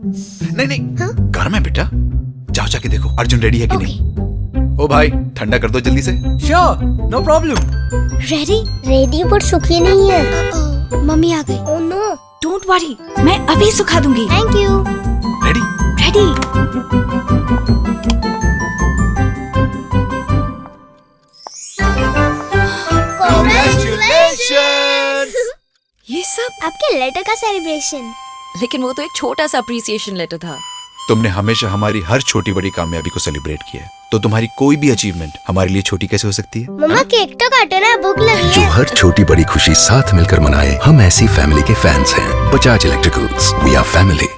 नहीं नहीं हाँ? घर में बेटा, जाओ जाके देखो अर्जुन रेडी है कि नहीं। ओ भाई ठंडा कर दो जल्दी से। Sure, no problem. Ready? Ready पर सूखी नहीं है। मम्मी आ गई। Oh no. डोंट वरी, मैं अभी सुखा दूंगी। Thank you. Ready? Ready. Congratulations! ये सब? आपके लेटर का सेलिब्रेशन। लेकिन वो तो एक छोटा सा अप्रिसिएशन लेटर था। तुमने हमेशा हमारी हर छोटी बड़ी कामयाबी को सेलिब्रेट किया है, तो तुम्हारी कोई भी अचीवमेंट हमारे लिए छोटी कैसे हो सकती है? मम्मा केक तो काटो ना, भूख लगी जो है। हर छोटी बड़ी खुशी साथ मिलकर मनाए, हम ऐसी फैमिली के फैंस हैं। Bajaj electricals, we are family.